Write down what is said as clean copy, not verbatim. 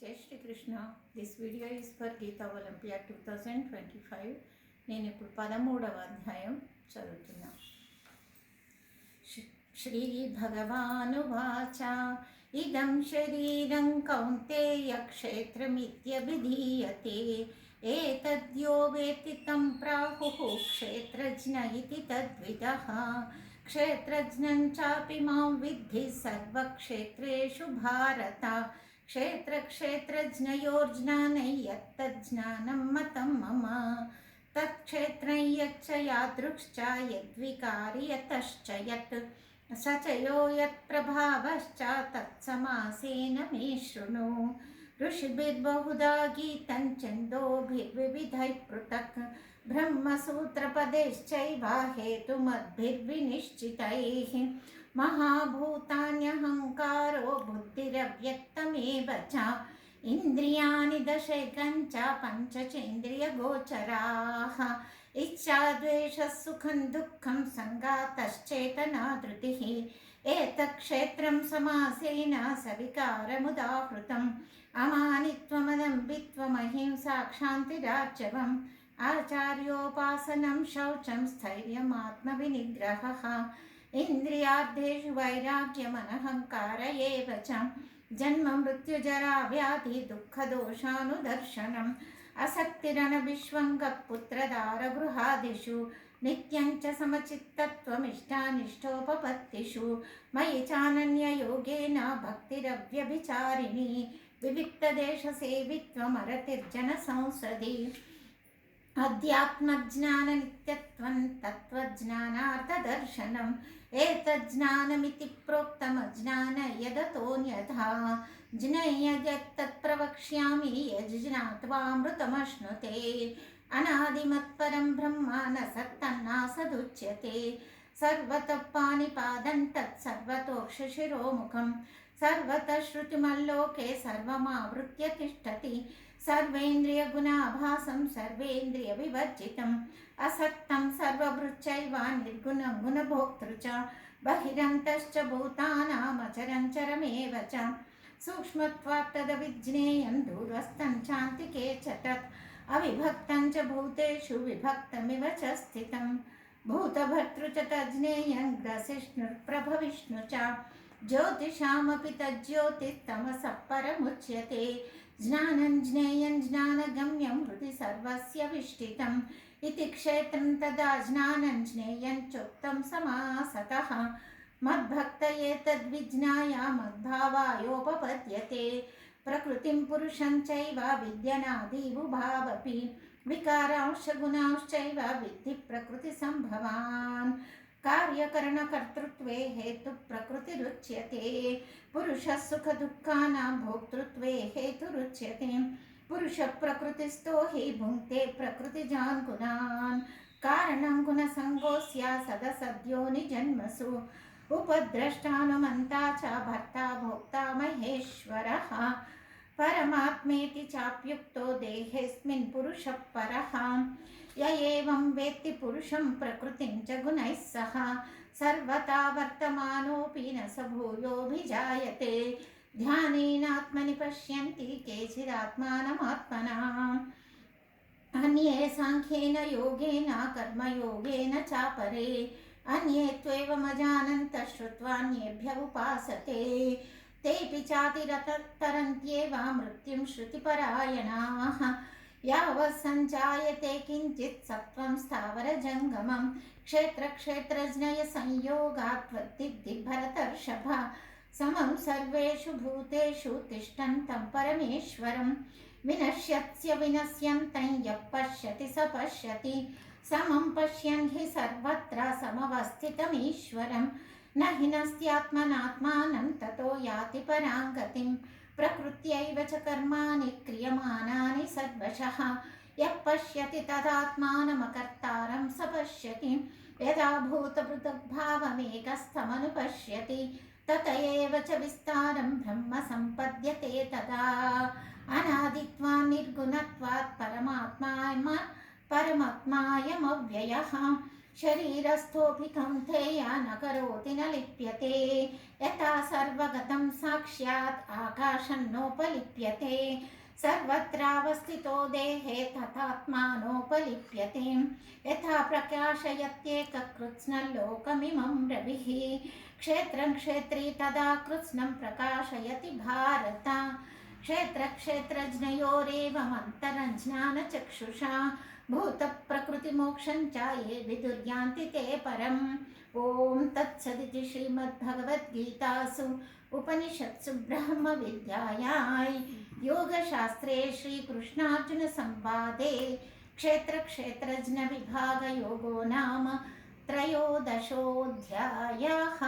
జై Shri Krishna. This video is for Gita olympiad 2025. నేను ఇప్పుడు 13వ అధ్యాయం చదువుతున్నా. శ్రీ భగవానువాచ ఇదం శరీరం కౌంతేయ క్షేత్రమిత్యభిధీయతే ఏతద్యో వేత్తి తం ప్రాహుః క్షేత్రజ్ఞ ఇతి తద్విదః క్షేత్రజ్ఞం చాపి మాం విద్ధి సర్వక్షేత్రేషు భారత క్షేత్రజ్ఞయోర్జ్ఞానై యత్తజ్ఞానం మతం మమ తత్క్షేత్రం యచ్చ యాదృశ్చ యద్వికారి యతశ్చ యత్ స చ యో యత్ప్రభావశ్చ తత్సమాసేన మే శృణు. ఋషిభిర్బహుధా గీతం ఛందోభిర్వివిధైః పృథక్ బ్రహ్మసూత్రపदैश्चैव हेतुमद्भिर्विनिश्चितैः महाभूतान्यहङ्कारो बुद्धिरव्यक्तमेव च इन्द्रियाणि दशैकं च पञ्चचेन्द्रियगोचराः इच्छा द्वेषः सुखं दुःखं सङ्गातश्चेतना धृतिः एतत्क्षेत्रं समासेन सविकारमुदाहृतम् अमानित्वमदम्बित्वमहिंसा क्षान्तिरार्जवम् आचार्योपासनं शौचं स्थैर्यमात्मविनिग्रहः इन्द्रियार्थेषु वैराग्यमनहङ्कार एव च जन्म मृत्युजरा व्याधि दुःखदोषानुदर्शनम् असक्तिरनविश्वङ्गः पुत्रदारगृहादिषु नित्यं च समचित्तत्वमिष्टानिष्टोपपत्तिषु मयि चानन्ययोगेन भक्तिरव्यभिचारिणी विविक्तदेशसेवित्वमरतिर्जनसंसदि अध्यात्मज्ञाननित्यत्वं तत्त्वज्ञानार्थदर्शनम् एतज्ज्ञानमिति प्रोक्तमज्ञान यदतोऽन्यथा ज्ञेययत्तत्प्रवक्ष्यामि यज्ज्ञात्वामृतमश्नुते अनादिमत्परं ब्रह्म न सत्तन्नासदुच्यते सर्वतः पाणिपादं तत्सर्वतोक्षशिरोमुखं सर्वतः श्रुतिमल्लोके सर्वमावृत्य तिष्ठति सर्वेन्द्रियगुणाभासं सर्वेन्द्रियविवर्जितम् असक्तं सर्वभृच्चैव निर्गुणं गुणभोक्तृ च बहिरन्तश्च भूतानामचरं चरमेव च सूक्ष्मत्वात् तदविज्ञेयं दूरस्थं चान्तिके च तत् अविभक्तं च भूतेषु विभक्तमिव च स्थितं भूतभर्तृ च तज्ज्ञेयं ग्रसिष्णुर्प्रभविष्णु च ज्योतिषामपि तज्ज्योतिस्तमसः परमुच्यते ज्ञानं ज्ञेयं ज्ञानगम्यं हृदि सर्वस्य विष्ठितम् इति क्षेत्रं तदा ज्ञानं ज्ञेयं चोक्तं समासतः मद्भक्तये तद्विज्ञाय मद्भावायोपपद्यते प्रकृतिं पुरुषं चैव विद्यनादिवुभावपि विकारांश्च गुणांश्चैव विद्धि प्रकृतिसम्भवान् कार्यकरणकर्तृत्वे हेतुप्रकृतिरुच्यते पुरुषः सुखदुःखानां भोक्तृत्वे हेतुरुच्यते पुरुषप्रकृतिस्थो हि भुङ्क्ते प्रकृतिजान् गुणान् कारणं गुणसङ्गोऽस्य सदसद्योनिजन्मसु उपद्रष्टानुमन्ता च भर्ता भोक्ता महेश्वरः परमात्मेति चाप्युक्तो देहेऽस्मिन् पुरुषः परः य एवं वेत्ति पुरुषं प्रकृतिं च गुणैः सह सर्वथा वर्तमानोऽपि न स भूयोऽभिजायते ध्यानेनात्मनि पश्यन्ति केचिदात्मानमात्मना अन्ये साङ्ख्येन योगेन कर्मयोगेन चापरे अन्ये त्वेवमजानन्तः श्रुत्वान्येभ्य उपासते तेऽपि चातिरतरन्त्येव मृत्युं श्रुतिपरायणाः यावत् सञ्जायते किञ्चित् सत्त्वं स्थावरजङ्गमं क्षेत्रक्षेत्रज्ञयसंयोगात् त्वत्तिद्धि भरतर्षभ समं सर्वेषु भूतेषु तिष्ठन्तं परमेश्वरं विनश्यत्स्य विनश्यन्तं यः पश्यति स पश्यति समं पश्यन् हि सर्वत्र समवस्थितमीश्वरं न हि नस्त्यात्मनात्मानं ततो याति परां गतिं प्रकृत्यैव च कर्माणि क्रियमाणानि सर्वशः यः पश्यति तदात्मानमकर्तारं स पश्यति यदा भूतपृथग्भावमेकस्थमनुपश्यति तत एव च विस्तारं ब्रह्म सम्पद्यते तदा अनादित्वात् निर्गुणत्वात् परमात्मायमव्ययः शरीरस्थोऽपि कौन्तेय न करोति न लिप्यते यथा सर्वगतं साक्ष्यात् आकाशं नोपलिप्यते सर्वत्रावस्थितो देहे तथात्मानोपलिप्यते यथा प्रकाशयत्येककृत्स्नं लोकमिमं रविः क्षेत्रं क्षेत्री तदा कृत्स्नं प्रकाशयति भारत क्षेत्रक्षेत्रज्ञयोरेवमन्तरं ज्ञानचक्षुषा भूतप्रकृतिमोक्षं च ये विदुर्यान्ति ते परम् ॐ तत्सदिति श्रीमद्भगवद्गीतासु उपनिषत्सु ब्रह्मविद्यायां योगशास्त्रे श्रीकृष्णार्जुनसंवादे क्षेत्रक्षेत्रज्ञविभागयोगो नाम त्रयोदशोऽध्यायः।